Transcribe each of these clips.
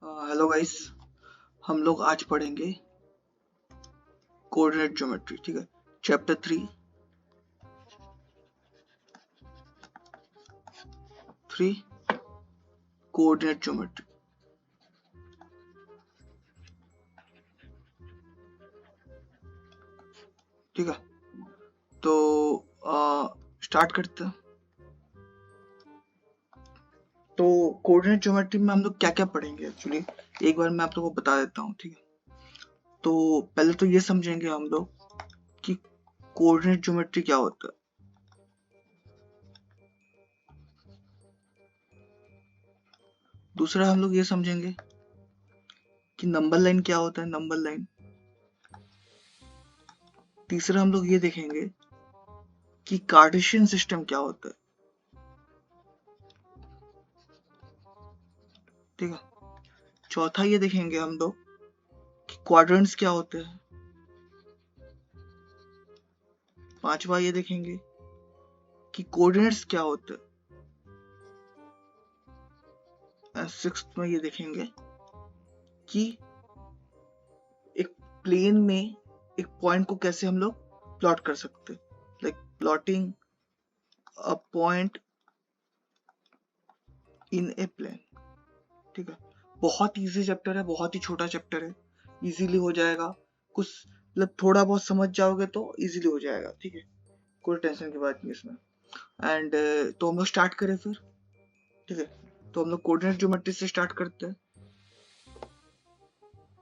Hello guys, हम लोग आज पढ़ेंगे कोऑर्डिनेट ज्योमेट्री। ठीक है, चैप्टर 3 कोऑर्डिनेट ज्योमेट्री। ठीक है, तो स्टार्ट करते हैं। तो कोऑर्डिनेट ज्योमेट्री में हम लोग क्या क्या पढ़ेंगे एक्चुअली एक बार मैं आप लोगों को बता देता हूँ। ठीक है, तो पहले तो ये समझेंगे हम लोग कि कोऑर्डिनेट ज्योमेट्री क्या होता है। दूसरा हम लोग ये समझेंगे कि नंबर लाइन क्या होता है, नंबर लाइन। तीसरा हम लोग ये देखेंगे कि कार्टेशियन सिस्टम क्या होता है। ठीक है, चौथा ये देखेंगे हम लोग कि क्वाड्रेंट्स क्या होते हैं। पांचवा ये देखेंगे कि कोऑर्डिनेट्स क्या होते हैं। एंड सिक्स्थ में ये देखेंगे कि एक प्लेन में एक पॉइंट को कैसे हम लोग प्लॉट कर सकते हैं, like plotting a point in a plane. ठीक है, बहुत इजी चैप्टर है, बहुत ही छोटा चैप्टर है, इजीली हो जाएगा। कुछ मतलब थोड़ा बहुत समझ जाओगे तो इजीली हो जाएगा। ठीक है, कोई टेंशन की बात नहीं इसमें। एंड तो हम लोग स्टार्ट करें फिर। ठीक है, तो हम लोग कोऑर्डिनेट ज्योमेट्री से स्टार्ट करते हैं।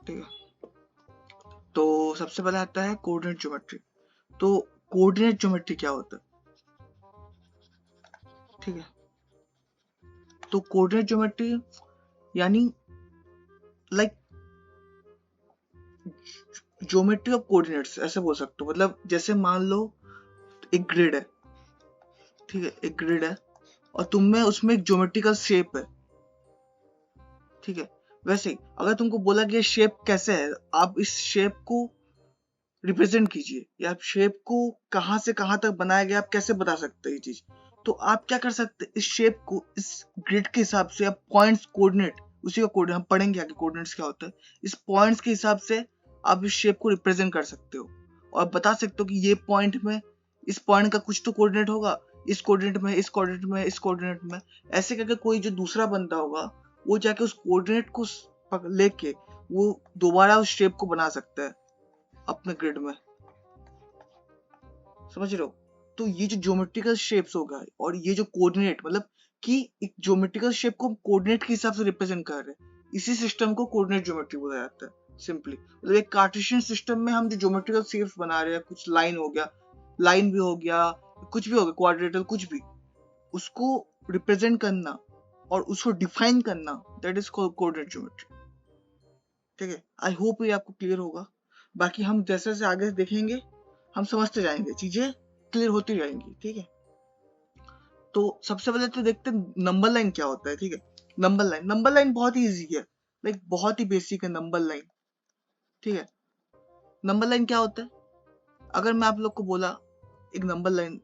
ठीक है, तो सबसे पहले आता है कोऑर्डिनेट ज्योमेट्री। तो कोऑर्डिनेट ज्योमेट्री क्या होता है? ठीक है, तो कोऑर्डिनेट ज्योमेट्री यानी लाइक ज्योमेट्री ऑफ कोऑर्डिनेट्स ऐसे बोल सकते हो। मतलब जैसे मान लो एक ग्रिड है। ठीक है, एक ग्रिड है और तुम में उसमें एक ज्योमेट्रिकल शेप है। ठीक है, वैसे ही अगर तुमको बोला कि ये शेप कैसे है, आप इस शेप को रिप्रेजेंट कीजिए या आप शेप को कहां से कहां तक बनाया गया, आप कैसे बता सकते हैं ये चीज। तो आप क्या कर सकते हैं, इस शेप को इस ग्रिड के हिसाब से आप पॉइंट्स कोऑर्डिनेट, उसी का कोऑर्डिनेट हम पढ़ेंगे आगे कोऑर्डिनेट्स क्या होता है। इस पॉइंट्स के हिसाब से आप इस शेप को रिप्रेजेंट कर सकते हो और बता सकते हो कि ये पॉइंट में इस पॉइंट का कुछ तो कोऑर्डिनेट होगा, इस कोऑर्डिनेट में, इस कोऑर्डिनेट में, इस कोऑर्डिनेट में। ऐसे करके कोई जो दूसरा बंदा होगा वो जाके उस कोऑर्डिनेट को लेके वो दोबारा उस शेप को बना सकता है अपने ग्रिड में। समझ रहे हो? तो ये जो ज्योमेट्रिकल शेप्स होगा और ये जो कोऑर्डिनेट, मतलब कि एक ज्योमेट्रिकल शेप को हम कोऑर्डिनेट के हिसाब से रिप्रेजेंट कर रहे हैं, इसी सिस्टम को कोऑर्डिनेट ज्योमेट्री बोला जाता है सिंपली। मतलब एक कार्टेशियन सिस्टम में हम जो ज्योमेट्रिकल शेप्स बना रहे हैं, कुछ लाइन हो गया, लाइन भी हो गया, कुछ भी हो गया, क्वाड्रेटल कुछ भी, उसको रिप्रेजेंट करना और उसको डिफाइन करना, that is called coordinate geometry. ठीक है, आई होप ये आपको क्लियर होगा। बाकी हम जैसे जैसे आगे देखेंगे हम समझते जाएंगे, चीजें क्लियर होती जाएंगी। ठीक है, तो सबसे पहले तो देखते हैं नंबर लाइन क्या होता है। ठीक है, नंबर लाइन बहुत ही इजी है, लाइक बहुत ही बेसिक है नंबर लाइन। ठीक है, नंबर लाइन क्या होता है? अगर मैं आप लोग को बोला एक नंबर लाइन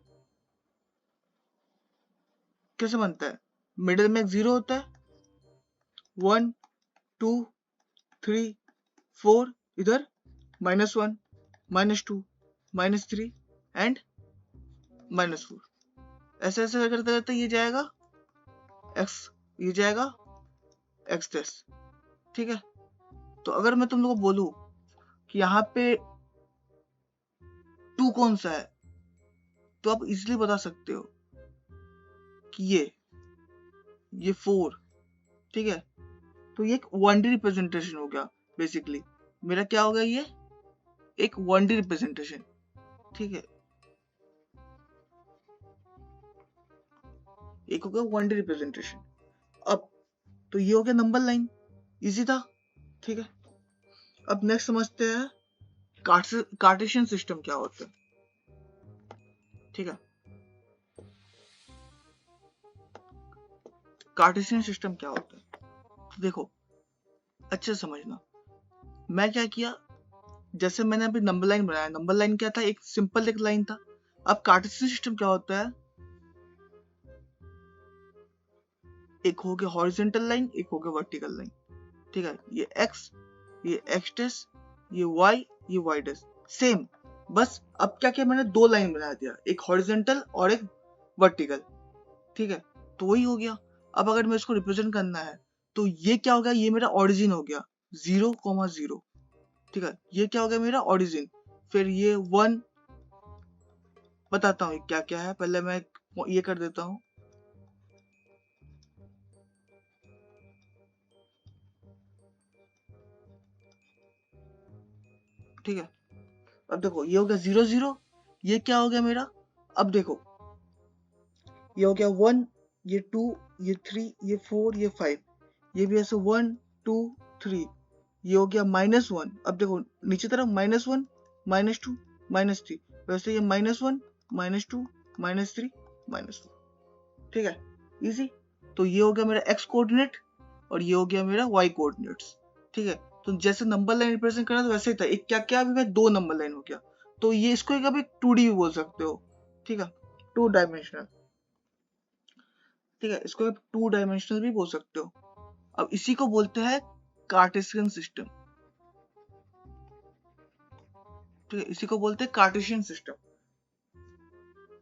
कैसे बनता है, मिडिल में एक जीरो होता है, 1 2 3 4, इधर -1 -2 -3 एंड -4। ऐसे ऐसे करते करते ये जाएगा x, ये जाएगा x डैश। ठीक है, तो अगर मैं तुम लोग को बोलूं कि यहाँ पे 2 कौन सा है, तो आप इजीली बता सकते हो कि ये 4। ठीक है, तो ये एक 1D रिप्रेजेंटेशन हो गया बेसिकली। मेरा क्या हो गया, ये एक 1D रिप्रेजेंटेशन। ठीक है, एक हो गया 1D रिप्रेजेंटेशन। अब तो ये हो गया नंबर लाइन, इजी था। ठीक है, अब नेक्स्ट समझते हैं कार्टेशियन सिस्टम क्या होता है। ठीक है, कार्टेशियन सिस्टम क्या होता है, तो देखो अच्छे से समझना। मैं क्या किया, जैसे मैंने अभी नंबर लाइन बनाया, नंबर लाइन क्या था, एक सिंपल एक लाइन था। अब कार्टेशियन सिस्टम क्या होता है, एक हो गया हॉरिजॉन्टल लाइन, एक हो गया वर्टिकल लाइन। ठीक है, ये x, ये x डैश, ये y, ये y डैश सेम। बस अब क्या किया मैंने, दो लाइन बना दिया, एक हॉरिजॉन्टल और एक वर्टिकल। ठीक है, तो वही हो गया। अब अगर मैं इसको रिप्रेजेंट करना है तो ये क्या हो गया, ये मेरा ओरिजिन हो गया 0,0। ठीक है, ये क्या हो गया मेरा ओरिजिन। फिर ये 1, बताता हूँ क्या क्या है, पहले मैं ये कर देता हूँ। ठीक है, अब देखो ये हो गया 0 0, ये क्या हो गया मेरा। अब देखो ये हो गया 1, ये 2, ये 3, ये 4, ये 5, ये भी ऐसे 1 2 3, ये हो गया -1। अब देखो नीचे तरफ -1 -2 -3, वैसे ये -1 -2 -3 -2। ठीक है, इजी। तो ये हो गया मेरा x कोऑर्डिनेट और ये हो गया मेरा y कोऑर्डिनेट्स। ठीक है, तो जैसे नंबर लाइन रिप्रेजेंट करना तो वैसे ही था। एक क्या क्या अभी मैं 2 नंबर लाइन हो गया, तो ये इसको एक अभी 2D भी बोल सकते हो। ठीक है, 2 डायमेंशनल। ठीक है, इसको आप 2 डायमेंशनल भी बोल सकते हो। अब इसी को बोलते हैं कार्टेशियन सिस्टम। ठीक है, इसी को बोलते हैं कार्टेशियन सिस्टम।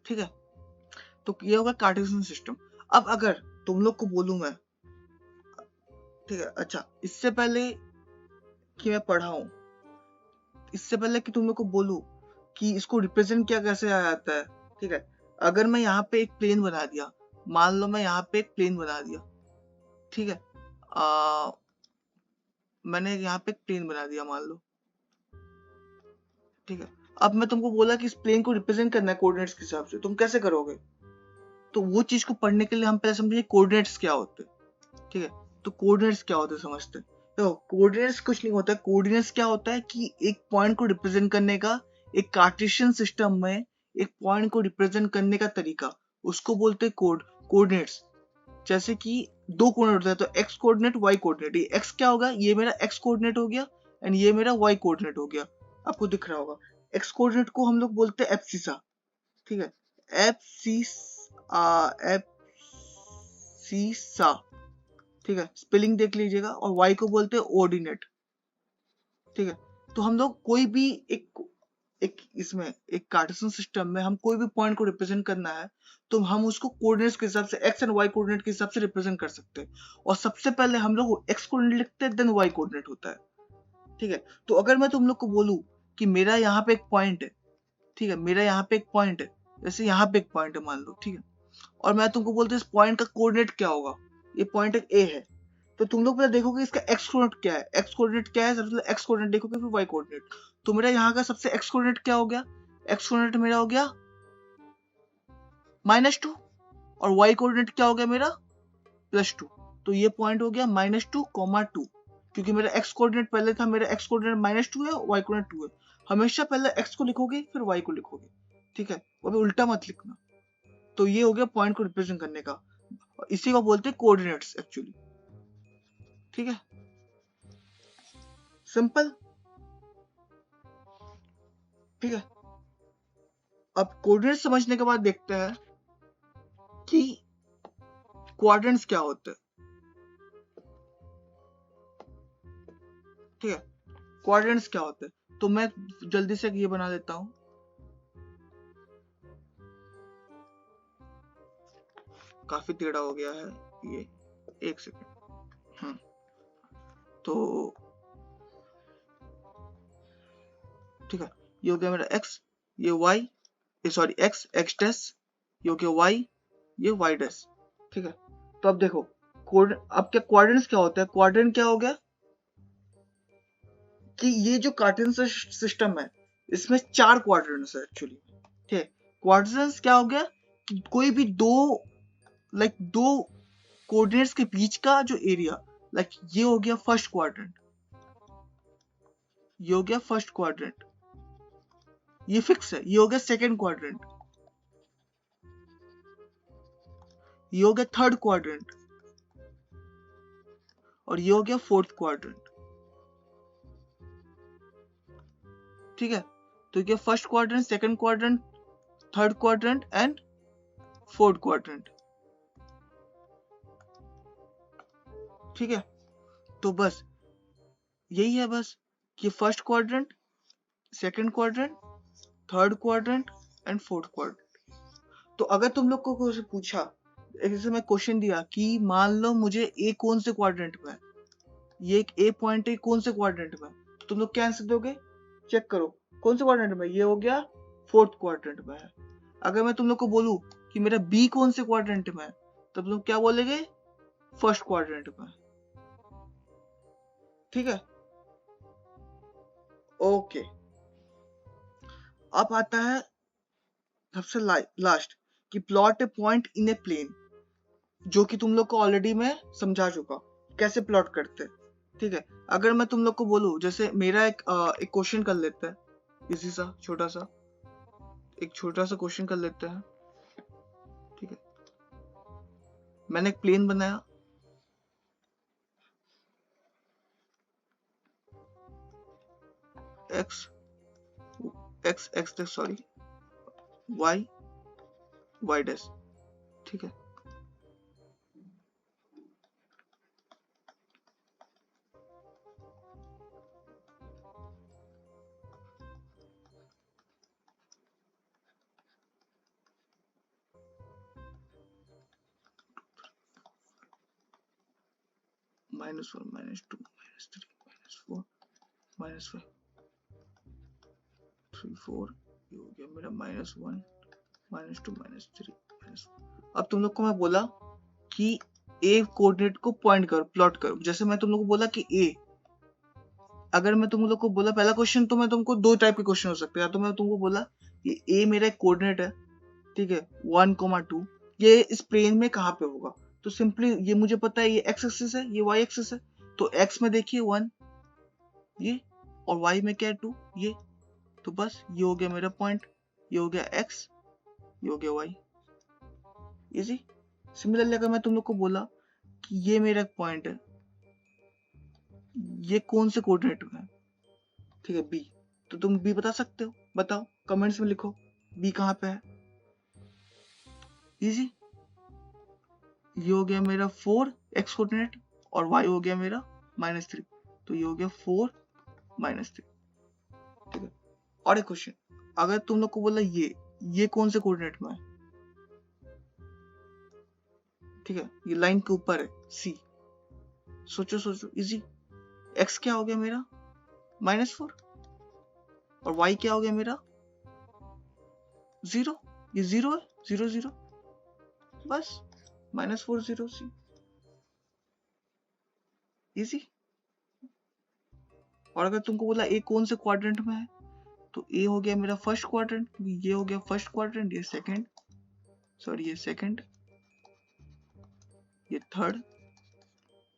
ठीक है, तो ये होगा कार्टेशियन सिस्टम। अब अगर तुम लोग को बोलूं मैं, ठीक है, अच्छा इससे पहले कि मैं पढ़ाऊं, इससे पहले कि तुम लोग को बोलूं कि इसको रिप्रेजेंट किया कैसे आ जाता है। ठीक है, अगर मैं यहाँ पे एक प्लेन बना दिया, मान लो मैं यहाँ पे एक प्लेन बना दिया। ठीक है, मैंने यहाँ पे एक प्लेन बना दिया मान लो। ठीक है, अब मैं तुमको बोला कि इस प्लेन को रिप्रेजेंट करना है कोऑर्डिनेट्स के हिसाब से, तुम कैसे करोगे। तो वो चीज को पढ़ने के लिए हम पहले समझिए कोऑर्डिनेट्स क्या होते हैं। ठीक है, तो कोऑर्डिनेट्स क्या होते हैं समझते हैं। तो कोऑर्डिनेट्स कुछ नहीं होता है। कोऑर्डिनेट्स क्या होता है कि एक पॉइंट को रिप्रेजेंट करने का, एक कार्टेशियन सिस्टम में एक पॉइंट को रिप्रेजेंट करने का तरीका, उसको बोलते हैं कोऑर्डिनेट्स। जैसे कि दो कोऑर्डिनेट होता है, तो एक्स कोऑर्डिनेट वाई कोऑर्डिनेट। ये एक्स क्या होगा, ये मेरा एक्स कोऑर्डिनेट हो गया एंड ये मेरा वाई कोऑर्डिनेट हो गया। आपको दिख रहा होगा, एक्स कोऑर्डिनेट को हम लोग बोलते हैं एब्सिसा। ठीक है, एब्सिसा। ठीक है, स्पेलिंग देख लीजिएगा। और वाई को बोलते हैं ऑर्डिनेट। ठीक है, तो हम लोग कोई भी एक इसमें एक कार्टेशियन सिस्टम में हम कोई भी पॉइंट को रिप्रेजेंट करना है तो हम उसको कोऑर्डिनेट्स के हिसाब से, एक्स एंड वाई कोऑर्डिनेट के हिसाब से रिप्रेजेंट कर सकते हैं। और सबसे पहले हम लोग एक्स कोऑर्डिनेट लिखते हैं, देन वाई कोऑर्डिनेट होता है। ठीक है, तो अगर मैं तुम लोग को बोलूं कि मेरा यहाँ पे एक पॉइंट है, ठीक है, मेरा यहाँ पे एक पॉइंट है, जैसे यहाँ पे एक पॉइंट है मान लो। ठीक है, और मैं तुमको बोलता हूँ इस पॉइंट का कोऑर्डिनेट क्या होगा, ये पॉइंट एक ए है, तो तुम लोग पहले देखोगे इसका एक्स कोऑर्डिनेट क्या है। एक्स कोऑर्डिनेट क्या है, सबसे पहले एक्स कोऑर्डिनेट देखोगे, फिर वाई कोऑर्डिनेट। तो मेरा यहाँ का सबसे एक्स कोऑर्डिनेट क्या हो गया, एक्स कोऑर्डिनेट मेरा हो गया -2 और वाई कोऑर्डिनेट क्या हो गया मेरा +2। तो ये पॉइंट हो गया -2,2, क्योंकि मेरा एक्स कोऑर्डिनेट पहले था, मेरा एक्स कोऑर्डिनेट -2 है, वाई कोऑर्डिनेट 2 है। हमेशा पहले एक्स को लिखोगे फिर वाई को लिखोगे। ठीक है, वो भी उल्टा मत लिखना। तो ये हो गया पॉइंट को रिप्रेजेंट करने का, इसी को बोलते हैं कोऑर्डिनेट्स एक्चुअली। ठीक है, सिंपल। ठीक है, अब कोऑर्डिनेट समझने के बाद देखते हैं कि क्वाड्रेंट्स क्या होते हैं। ठीक है, क्वाड्रेंट्स क्या होते हैं, तो मैं जल्दी से ये बना देता हूं। काफी टेढ़ा हो गया है ये, एक सेकेंड। तो ठीक है, ये हो गया मेरा x, ये y, ये सॉरी x डैश, ये हो गया y, ये y डैश। ठीक है, तो अब देखो अब क्या क्वाड्रेंट्स क्या होता है। क्वाड्रेंट क्या हो गया कि ये जो कार्टेशियन सिस्टम है इसमें 4 क्वाड्रेंट्स है एक्चुअली। ठीक है, क्वाड्रेंट्स क्या हो गया कि कोई भी दो कोऑर्डिनेट्स के बीच का जो एरिया, ये हो गया फर्स्ट क्वाड्रेंट, ये हो गया फर्स्ट क्वाड्रेंट, ये फिक्स है। ये हो गया सेकंड क्वाड्रेंट, ये हो गया थर्ड क्वाड्रेंट, और ये हो गया फोर्थ क्वाड्रेंट। ठीक है, तो ये first quadrant, second quadrant, third quadrant and fourth quadrant. ठीक है, तो बस यही है बस कि first quadrant, second quadrant, third quadrant and fourth quadrant. तो अगर तुम लोग को कुछ पूछा, जैसे मैं क्वेश्चन दिया कि मान लो मुझे ए कौन से क्वाड्रेंट में है, ये एक ए पॉइंट है कौन से क्वाड्रेंट में, तो तुम लोग क्या आंसर दोगे? चेक करो कौन से क्वाड्रेंट में, ये हो गया फोर्थ क्वाड्रेंट में है। अगर मैं तुम लोग को बोलूं कि मेरा बी कौन से क्वाड्रेंट में है, तब तुम क्या बोलेगे? फर्स्ट क्वाड्रेंट में। ठीक है, ओके। अब आता है सबसे लास्ट कि plot a point in a plane, जो कि तुम लोग को ऑलरेडी मैं समझा चुका कैसे प्लॉट करते हैं। ठीक है, अगर मैं तुम लोग को बोलूं, जैसे मेरा एक क्वेश्चन कर लेते हैं, इजी सा छोटा सा क्वेश्चन कर लेते हैं। ठीक है, मैंने एक प्लेन बनाया, y डैश। ठीक है, -1 -2 -3 -4 -5 3 4, ये हो गया मेरा -1 -2 -3 -4। अब तुम लोग को मैं बोला कि ए कोऑर्डिनेट को पॉइंट करो, प्लॉट करो। जैसे मैं तुम लोग को बोला कि ए, अगर मैं तुम लोग को बोला पहला क्वेश्चन, तो मैं तुमको दो टाइप के क्वेश्चन हो सकते हैं। या तो मैं तुमको बोला कि ए मेरा एक कोऑर्डिनेट है, ठीक है, 1, 2, ये इस प्लेन में कहाँ पे होगा, तो सिंपली ये मुझे पता है, ये एक्स एक्सिस है, ये वाई एक्सिस है, तो एक्स में देखिए 1 ये, और वाई में क्या है 2 ये, तो बस ये हो गया मेरा पॉइंट, ये हो गया एक्स, ये हो गया वाई। इजी। सिमिलरली अगर मैं तुम लोग को बोला कि ये मेरा पॉइंट है, ये कौन से कोऑर्डिनेट में है, ठीक है, बी, तो तुम बी बता सकते हो, बताओ कमेंट्स में लिखो बी कहाँ पे है। इजी। ये हो गया मेरा 4 एक्स कोऑर्डिनेट, और वाई हो गया मेरा -3, तो ये हो गया 4 -3। ठीक है, और एक क्वेश्चन, अगर तुम लोग को बोला ये कौन से कोऑर्डिनेट में है, ठीक है, ये लाइन के ऊपर है सी, सोचो सोचो, इजी। एक्स क्या हो गया मेरा -4, और वाई क्या हो गया मेरा 0, ये 0 है, 0 0, बस -4 0 सी, इजी। और अगर तुमको बोला ए कौन से क्वाड्रेंट में है, तो ए हो गया मेरा फर्स्ट क्वाड्रेंट, ये हो गया फर्स्ट क्वाड्रेंट, ये सेकंड, सॉरी ये सेकंड, ये थर्ड,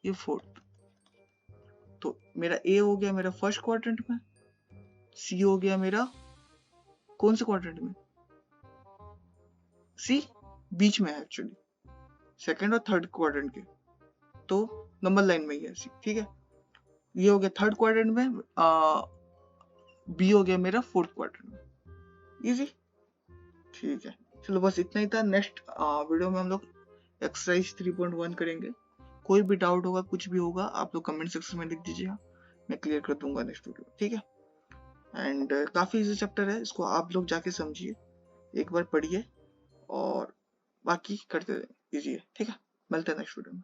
ये फोर्थ। तो मेरा ए हो गया मेरा फर्स्ट क्वाड्रेंट में, सी हो गया मेरा कौन से क्वाड्रेंट में, सी बीच में है एक्चुअली, सेकंड और थर्ड क्वाड्रेंट के, तो नंबर लाइन में ही है सी। ठीक है, ये हो गया थर्ड क्वाड्रेंट में, बी हो गया मेरा फोर्थ क्वाड्रेंट में। इजी। ठीक है, चलो बस इतना ही था। नेक्स्ट वीडियो में हम लोग एक्सरसाइज 3.1 करेंगे। कोई भी डाउट होगा, कुछ भी होगा, आप लोग कमेंट सेक्शन में लिख दीजिएगा, मैं क्लियर कर दूंगा नेक्स्ट वीडियो। ठीक है, एंड काफी इजी चैप्टर है, इसको आप लोग जाके समझिए, एक बार पढ़िए और बाकी करते रहिए। इजी है। ठीक है, मिलते हैं नेक्स्ट वीडियो में।